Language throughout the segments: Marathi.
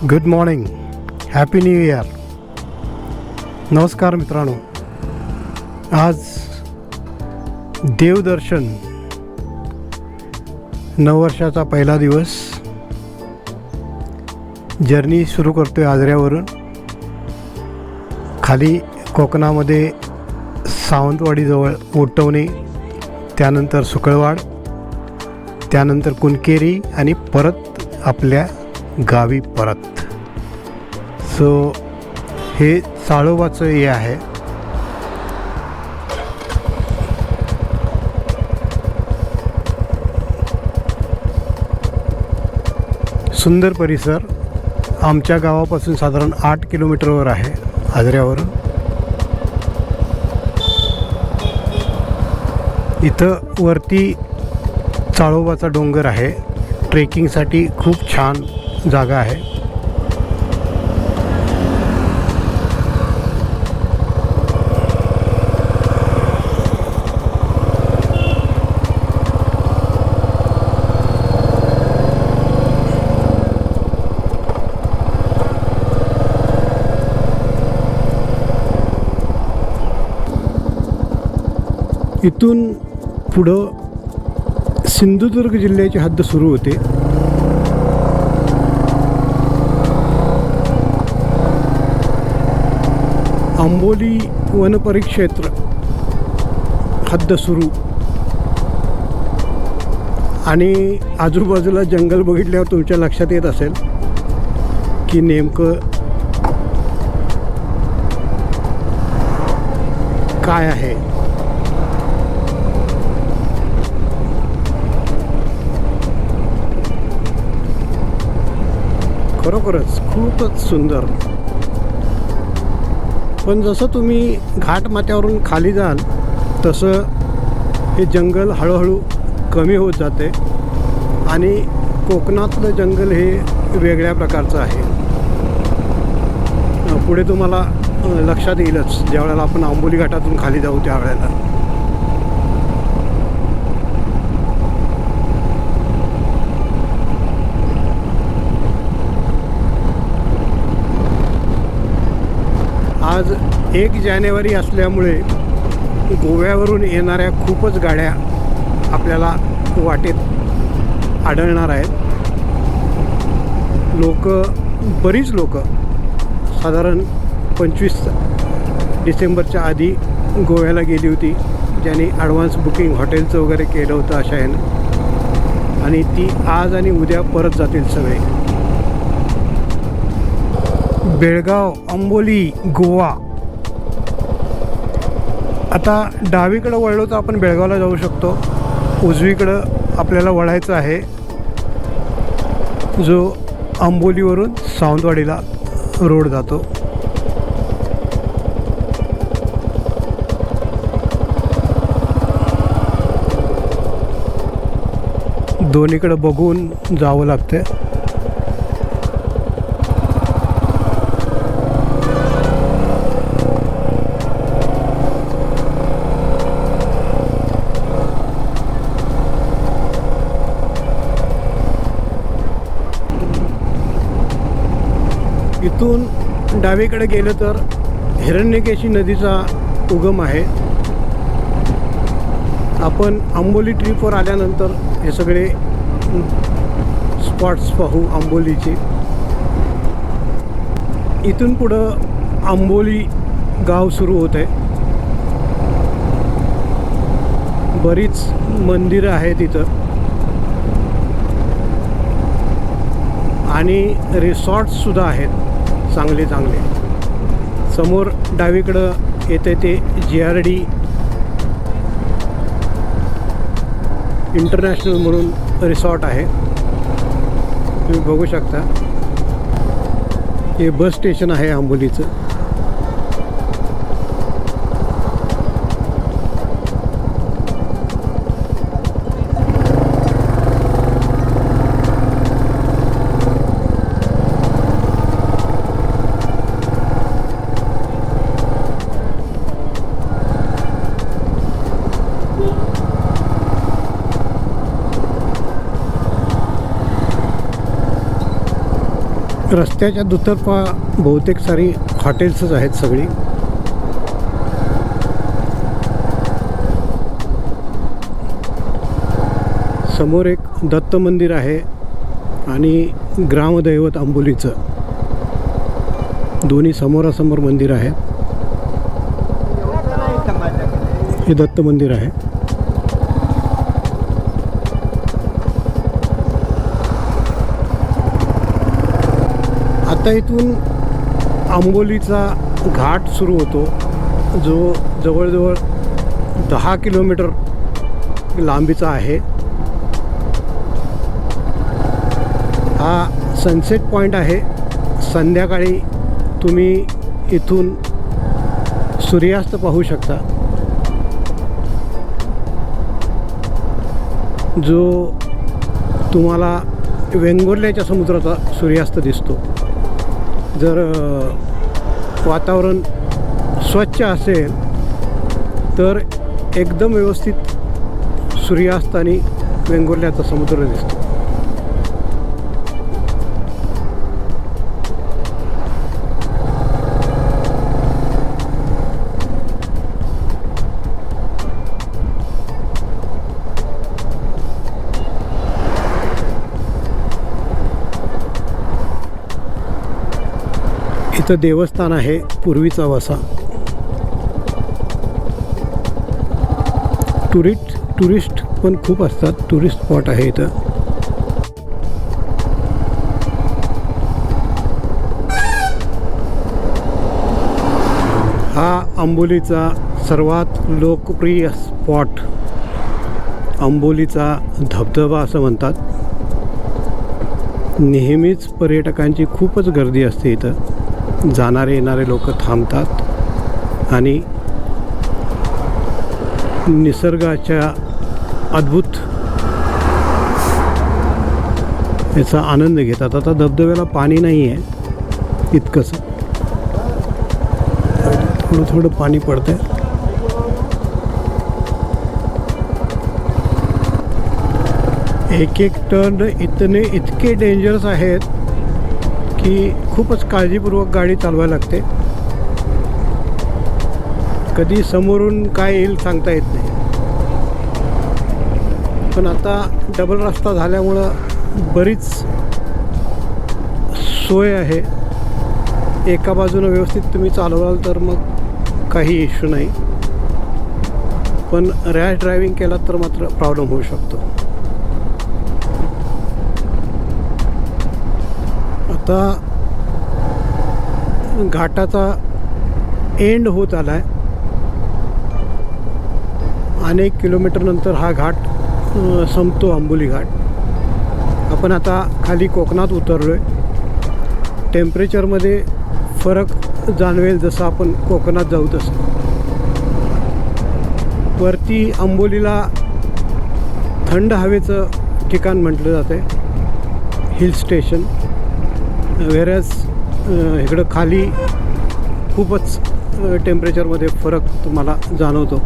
Good morning, happy new year. नमस्कार मित्रांनो. आज देवदर्शन, नववर्षाचा पहिला दिवस. जर्नी सुरू करतोय आजऱ्यावरून. खाली कोकणामध्ये सावंतवाडीजवळ ओटवणे, त्यानंतर सुकळवाड, त्यानंतर कुणकेरी आणि परत आपल्या गावी परत. सो हे साळोबाचं हे आहे. सुंदर परिसर. आमच्या गावापासून साधारण 8 किलोमीटरवर आहे आजऱ्यावरून. इथं वरती साळोबाचा डोंगर आहे. ट्रेकिंगसाठी खूप छान जागा आहे. इथून पुढं सिंधुदुर्ग जिल्ह्याची हद्द सुरू होते. आंबोली वनपरिक्षेत्र हद्द सुरू आणि आजूबाजूला जंगल बघितल्यावर तुमच्या लक्षात येत असेल की नेमकं काय आहे. खरोखरच खूपच सुंदर. पण जसं तुम्ही घाटमाथ्यावरून खाली जाल तसं हे जंगल हळूहळू कमी होत जाते आणि कोकणातलं जंगल हे वेगळ्या प्रकारचं आहे. पुढे तुम्हाला लक्षात येईलच ज्यावेळेला आपण आंबोली घाटातून खाली जाऊ त्यावेळेला. आज 1 जानेवारी असल्यामुळे गोव्यावरून येणाऱ्या खूपच गाड्या आपल्याला वाटेत आढळणार आहेत. बरीच लोक साधारण 25 डिसेंबरच्या आधी गोव्याला गेली होती, ज्यांनी ॲडव्हान्स बुकिंग हॉटेलचं वगैरे केलं होतं अशा ह्यानं, आणि ती आज आणि उद्या परत जातील सगळे. बेळगाव, आंबोली, गोवा. आता डावीकडं वळलो तर आपण बेळगावला जाऊ शकतो. उजवीकडं आपल्याला वळायचं आहे, जो आंबोलीवरून सावंतवाडीला रोड जातो. दोन्हीकडं बघून जावं लागतं. इथून डावीकडे गेलं तर हिरण्यकेशी नदीचा उगम आहे. आपण आंबोली ट्रिपवर आल्यानंतर हे सगळे स्पॉट्स पाहू आंबोलीचे. इथून पुढं आंबोली गाव सुरू होत आहे. बरीच मंदिरं आहेत इथं आणि रिसॉर्ट्ससुद्धा आहेत चांगले चांगले. समोर डावीकडं येते ते GRD इंटरनॅशनल म्हणून रिसॉर्ट आहे. तुम्ही बघू शकता हे बस स्टेशन आहे आंबोलीचं. रस्त्याच्या दुतर्फा बहुतेक सारी हॉटेल्सच आहेत सगळी. समोर एक दत्त मंदिर आहे आणि ग्रामदैवत आंबोलीचं, दोन्ही समोरासमोर मंदिर आहे. हे दत्त मंदिर आहे. आता इथून आंबोलीचा घाट सुरू होतो, जो जवळजवळ 10 किलोमीटर लांबीचा आहे. हा सनसेट पॉईंट आहे. संध्याकाळी तुम्ही इथून सूर्यास्त पाहू शकता, जो तुम्हाला वेंगुर्ल्याच्या समुद्राचा सूर्यास्त दिसतो. जर वातावरण स्वच्छ असेल तर एकदम व्यवस्थित सूर्यास्त आणि वेंगुर्ल्याचा समुद्र दिसतो. इथं देवस्थान आहे, पूर्वीचा वसा. टुरिस्ट पण खूप असतात. टुरिस्ट स्पॉट आहे इथं. हा आंबोलीचा सर्वात लोकप्रिय स्पॉट, आंबोलीचा धबधबा असं म्हणतात. नेहमीच पर्यटकांची खूपच गर्दी असते इथं. जाणारे येणारे लोक थांबतात आणि निसर्गाच्या अद्भुत याचा आनंद घेतात. आता धबधब्याला पाणी नाही आहे इतकंच, थोडं थोडं पाणी पडतंय. एक टर्न इतके डेंजरस आहेत की खूपच काळजीपूर्वक गाडी चालवायला लागते. कधी समोरून काय येईल सांगता येत नाही. पण आता डबल रस्ता झाल्यामुळं बरीच सोय आहे. एका बाजूनं व्यवस्थित तुम्ही चालवाल तर मग काही इश्यू नाही, पण रॅश ड्रायव्हिंग केला तर मात्र प्रॉब्लेम होऊ शकतो. आता घाटाचा एंड होत आला आहे. अनेक किलोमीटर नंतर हा घाट संपतो, आंबोली घाट. आपण आता खाली कोकणात उतरलो आहे. टेम्परेचरमध्ये फरक जाणवेल जसं आपण कोकणात जाऊ तसं. वरती आंबोलीला थंड हवेचं ठिकाण म्हटलं जातं आहे, हिल स्टेशन. वेरॅज इकडं खाली खूपच टेम्परेचरमध्ये फरक तुम्हाला जाणवतो.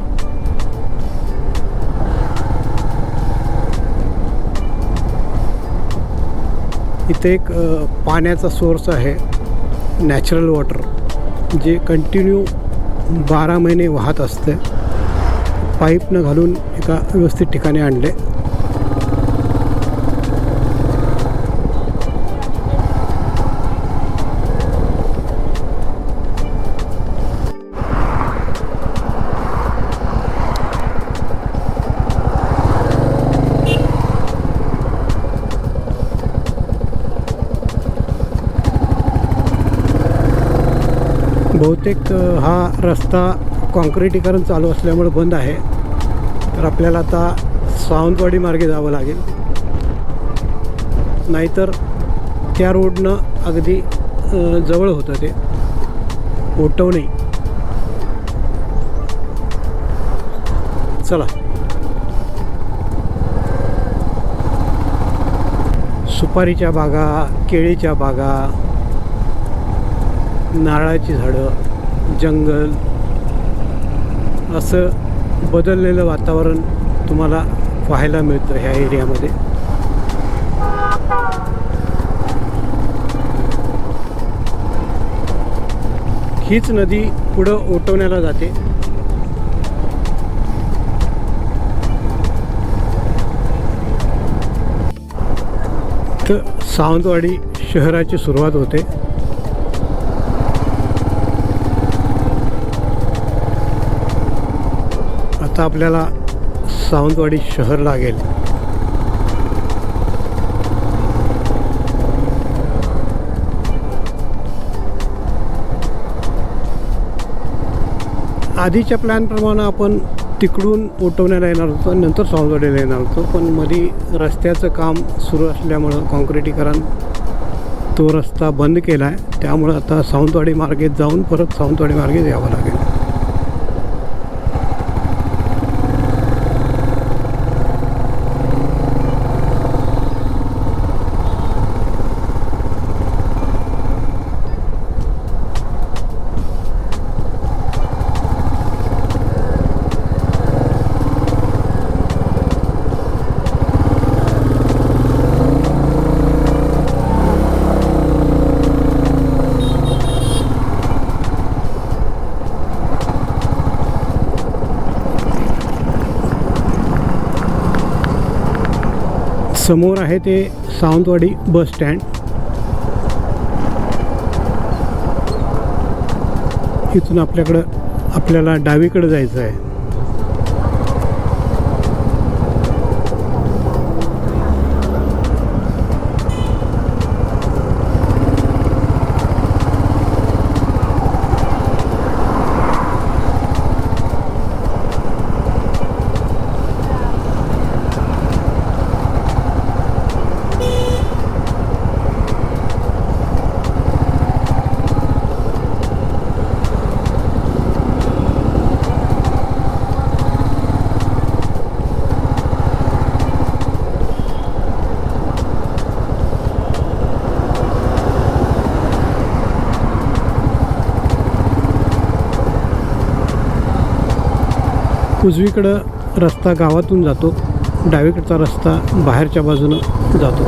इथे एक पाण्याचा सोर्स आहे, नॅचरल वॉटर, जे कंटिन्यू 12 महिने वाहत असते. पाईपनं घालून एका व्यवस्थित ठिकाणी आणले. बहुतेक हा रस्ता काँक्रिटीकरण चालू असल्यामुळे बंद आहे. तर आपल्याला आता सावंतवाडी मार्गे जावं लागेल, नाहीतर त्या रोडनं अगदी जवळ होतं ते ओटवणे. चला, सुपारीच्या बागा, केळीच्या बागा, नारळाची झाडं, जंगल, असं बदललेलं वातावरण तुम्हाला पाहायला मिळतं ह्या एरियामध्ये. हीच नदी पुढं ओटवण्याला जाते. तर सावंतवाडी शहराची सुरुवात होते. आता आपल्याला सावंतवाडी शहर लागेल. आधीच्या प्लॅनप्रमाणे आपण तिकडून ओटवण्याला येणार होतो, नंतर सावंतवाडीला येणार होतो, पण मध्ये रस्त्याचं काम सुरू असल्यामुळं काँक्रिटीकरण तो रस्ता बंद केला आहे. त्यामुळं आता सावंतवाडी मार्गेत जाऊन परत सावंतवाडी मार्गेत यावं लागेल. समोर आहे ते सावंतवाडी बस स्टँड. इथून आपल्याला डावीकडे जायचं आहे. उजवीकडं रस्ता गावातून जातो, डावीकडचा रस्ता बाहेरच्या बाजूनं जातो.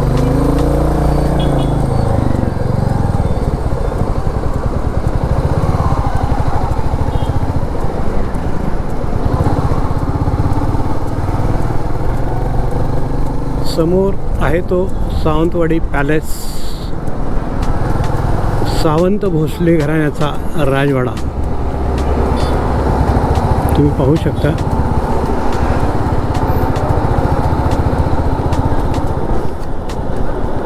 समोर आहे तो सावंतवाडी पॅलेस, सावंत भोसले घराण्याचा राजवाडा. तुम्ही पाहू शकता.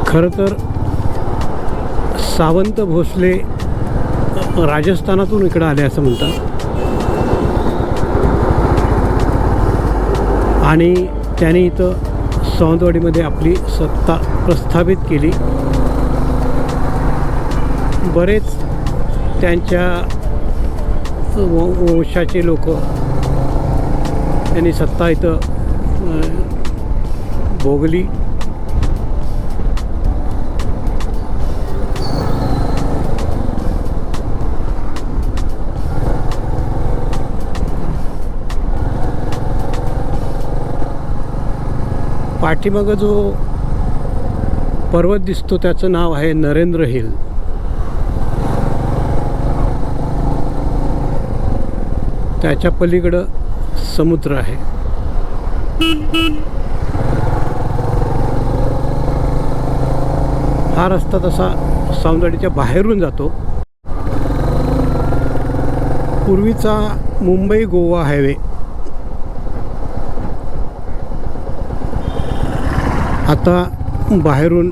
खरं तर सावंत भोसले राजस्थानातून इकडं आले असं म्हणतात आणि त्यांनी इथं सावंतवाडीमध्ये आपली सत्ता प्रस्थापित केली. बरेच त्यांच्या वंशाचे लोक यांनी सत्ता इथं भोगली. पाठीमागं जो पर्वत दिसतो त्याचं नाव आहे नरेंद्र हिल. त्याच्या पलीकडं समुद्र आहे. हा रस्ता तसा सावंतवाडीच्या बाहेरून जातो. पूर्वीचा मुंबई गोवा हायवे आता बाहेरून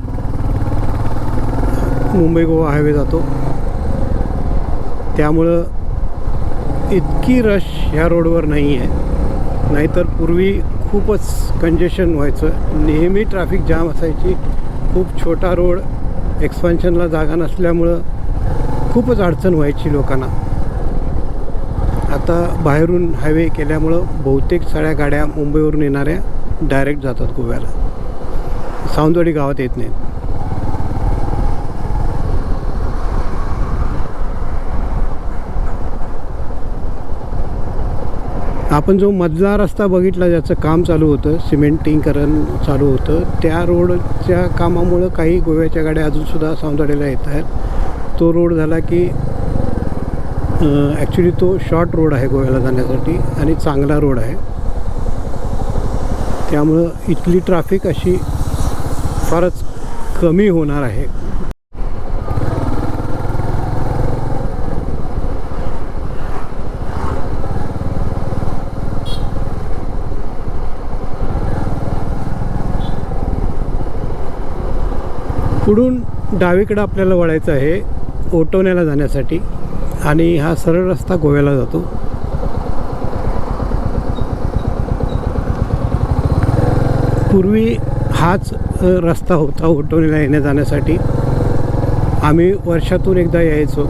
मुंबई गोवा हायवे जातो. त्यामुळं इतकी रश ह्या रोडवर नाही आहे. नाहीतर पूर्वी खूपच कंजेशन व्हायचं, नेहमी ट्रॅफिक जाम असायची. खूप छोटा रोड, एक्सपान्शनला जागा नसल्यामुळं खूपच अडचण व्हायची लोकांना. आता बाहेरून हायवे केल्यामुळं बहुतेक सगळ्या गाड्या मुंबईवरून येणाऱ्या डायरेक्ट जातात गोव्याला, सावंतवाडी गावात येत नाहीत. आपण जो मधला रस्ता बघितला ज्याचं काम चालू होतं, सिमेंटिंगकरण चालू होतं, त्या रोडच्या कामामुळं काही गोव्याच्या गाड्या अजूनसुद्धा सावंतवाडीला येत आहेत. तो रोड झाला की ॲक्च्युली तो शॉर्ट रोड आहे गोव्याला जाण्यासाठी आणि चांगला रोड आहे, त्यामुळं इथली ट्रॅफिक अशी फारच कमी होणार आहे. पुढून डावीकडं आपल्याला वळायचं आहे ओटोण्याला जाण्यासाठी आणि हा सरळ रस्ता गोव्याला जातो. पूर्वी हाच रस्ता होता ओटोण्याला येण्या जाण्यासाठी. आम्ही वर्षातून एकदा यायचो.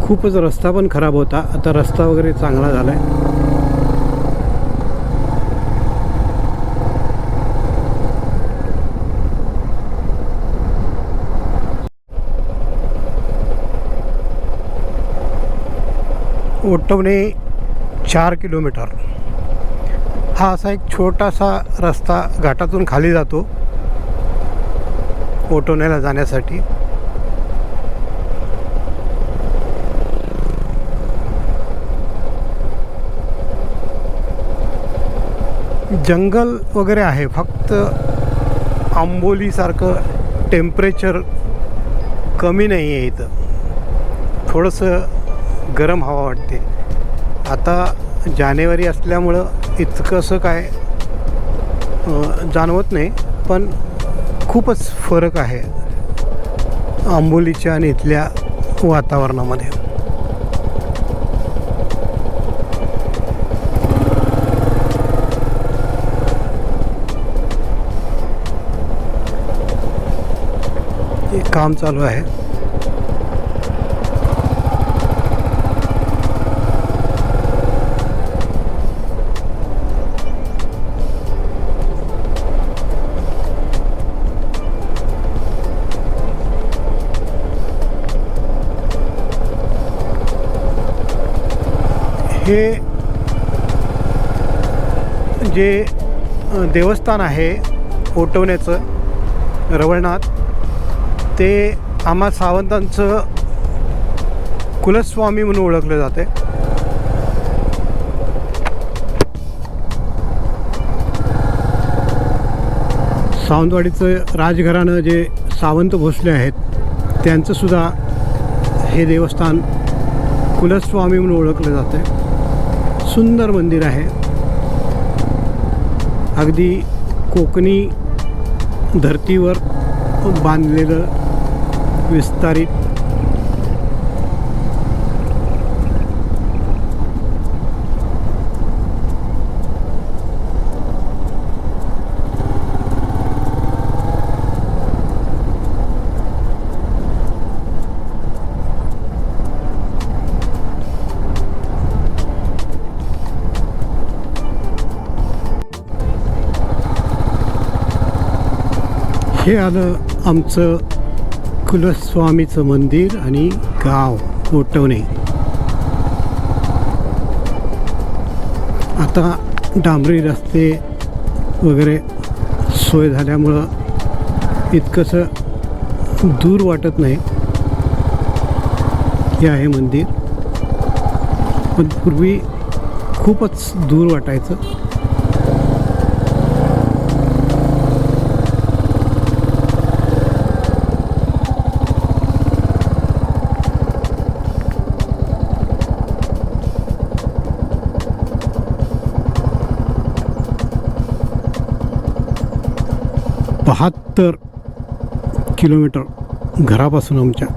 खूपच रस्ता पण खराब होता, आता रस्ता वगैरे चांगला झाला आहे. ओटवणे 4 किलोमीटर. हा असा एक छोटासा रस्ता घाटातून खाली जातो ओटवण्याला जाण्यासाठी. जंगल वगैरे आहे, फक्त आंबोलीसारखं टेम्परेचर कमी नाही आहे इथं. थोडंसं गरम हवा वाटते. आता जानेवारी असल्यामुळं इतकंसं काय जाणवत नाही, पण खूपच फरक आहे आंबोलीच्या आणि इथल्या वातावरणामध्ये. हे काम चालू आहे. हे जे देवस्थान आहे ओटवण्याचं रवळनाथ, ते आम्हा सावंतांचं कुलस्वामी म्हणून ओळखलं जाते. सावंतवाडीचं राजघराणं जे सावंत भोसले आहेत त्यांचंसुद्धा हे देवस्थान कुलस्वामी म्हणून ओळखलं जातं. सुंदर मंदिर आहे, अगदी कोकणी धर्तीवर बांधलेलं विस्तारित. हे आलं आमचं कुलस्वामीचं मंदिर आणि गाव ओटवणे. आता डांबरी रस्ते वगैरे सोय झाल्यामुळं इतकंसं दूर वाटत नाही. हे आहे मंदिर, पण पूर्वी खूपच दूर वाटायचं. बहात्तर किलोमीटर घरापासून आमच्या.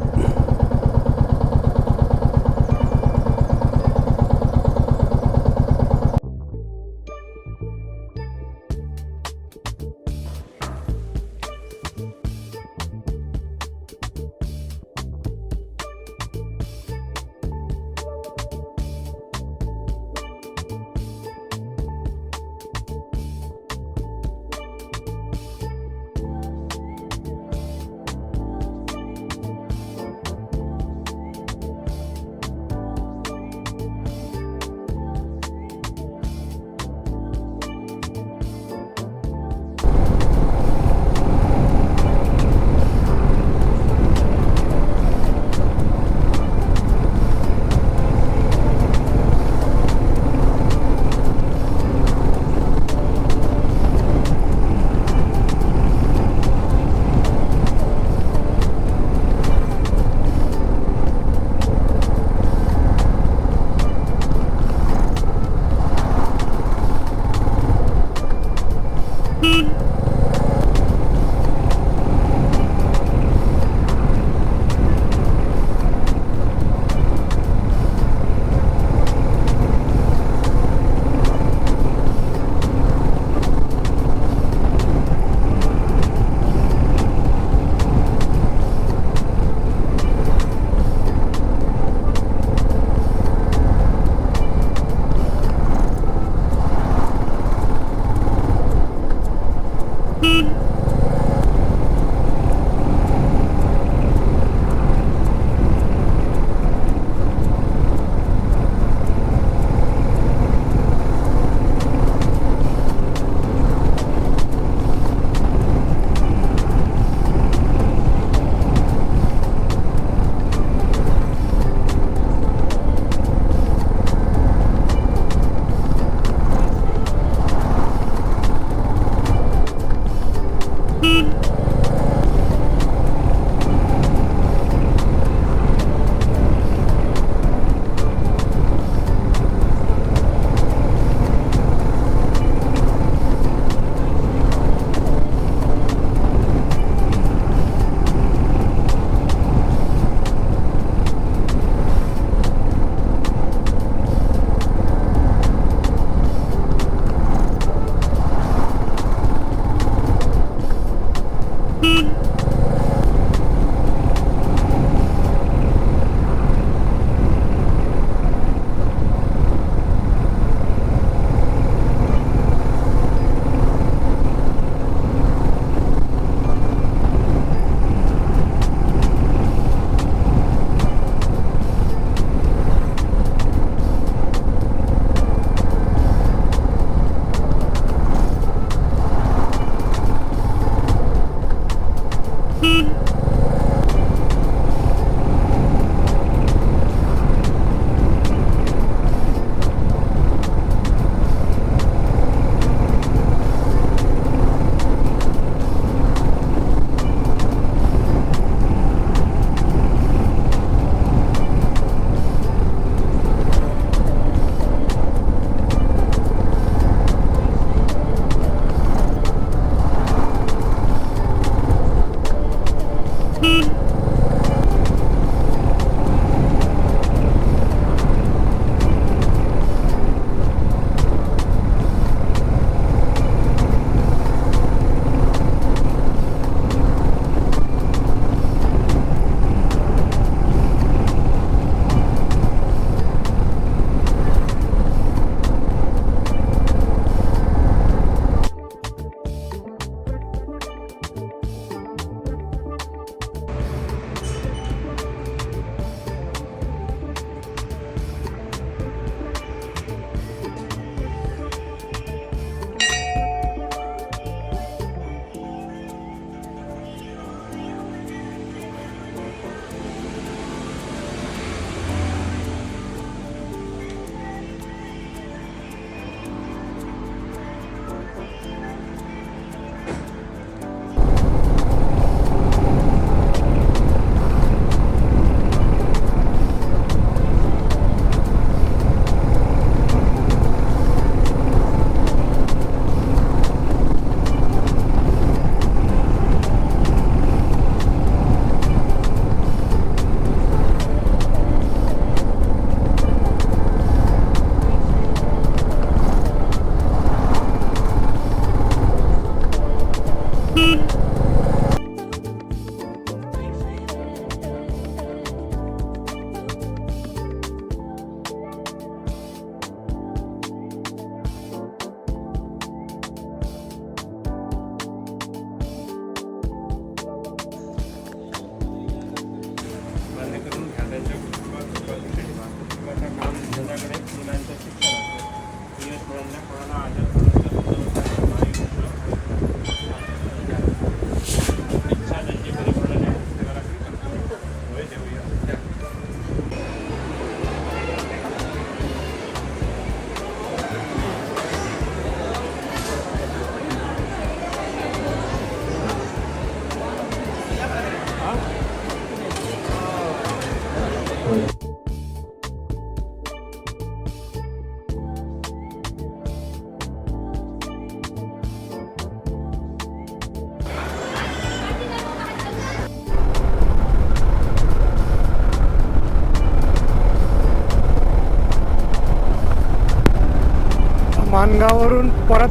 माणगाववरून परत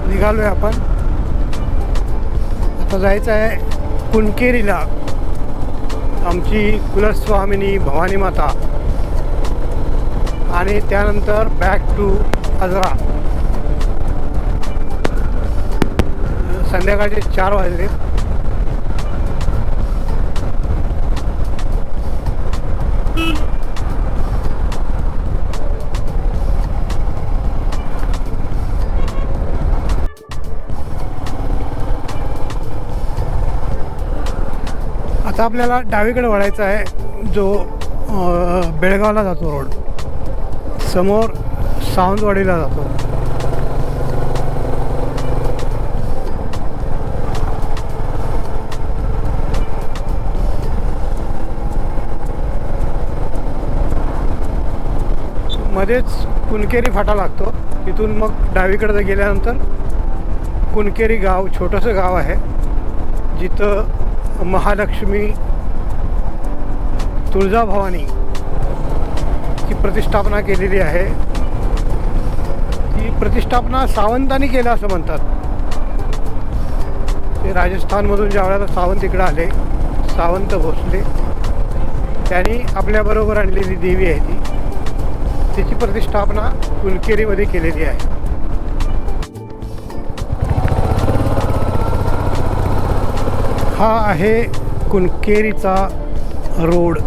निघालोय आपण. आता जायचं आहे कुणकेरीला, आमची कुलस्वामिनी भवानी माता, आणि त्यानंतर बॅक टू आजरा. संध्याकाळचे 4 वाजले. आता आपल्याला डावीकडे वळायचा आहे, जो बेळगावला जातो रोड. समोर सावंतवाडीला जातो. मध्येच कुणकेरी फाटा लागतो. तिथून मग डावीकडे गेल्यानंतर कुणकेरी गाव, छोटंसं गाव आहे, जिथं महालक्ष्मी तुळजाभवानी ची प्रतिष्ठापना केलेली आहे. ती प्रतिष्ठापना सावंतांनी केलं असं म्हणतात. ते राजस्थानमधून ज्या वेळेला सावंत इकडे आले, सावंत भोसले, त्यांनी आपल्याबरोबर आणलेली देवी आहे ती. तिची प्रतिष्ठापना कुणकेरीमध्ये केलेली आहे. हा आहे कुणकेरीचा रोड.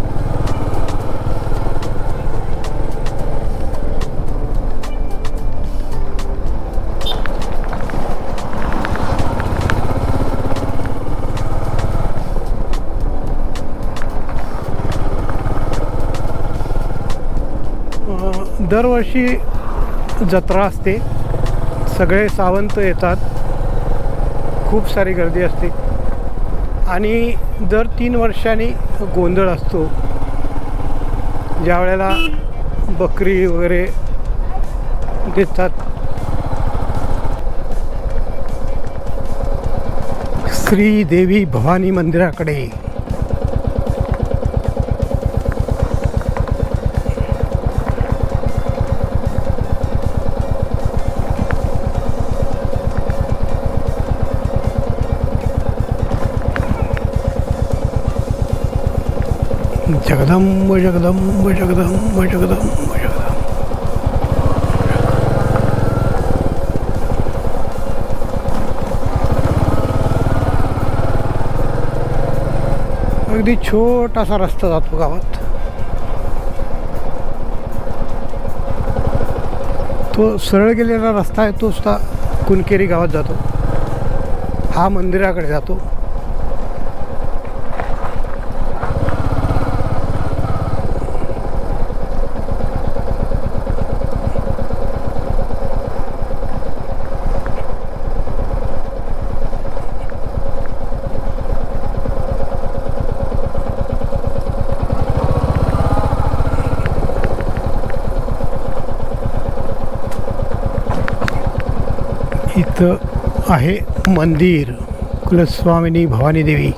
दरवर्षी जत्रा असते, सगळे सावंत येतात, खूप सारी गर्दी असते, आणि दर 3 वर्षांनी गोंधळ असतो. ज्या वेळेला बकरी वगैरे देतात. श्री देवी भवानी मंदिराकडे. जगदंब जगदंब जगदंब जगदंब जगदंब. अगदी छोटासा रस्ता जातो गावात. तो सरळ गेलेला रस्ता आहे, तो सुद्धा कुणकेरी गावात जातो. हा मंदिराकडे जातो. इथं आहे मंदिर, कुलस्वामिनी भवानी देवी.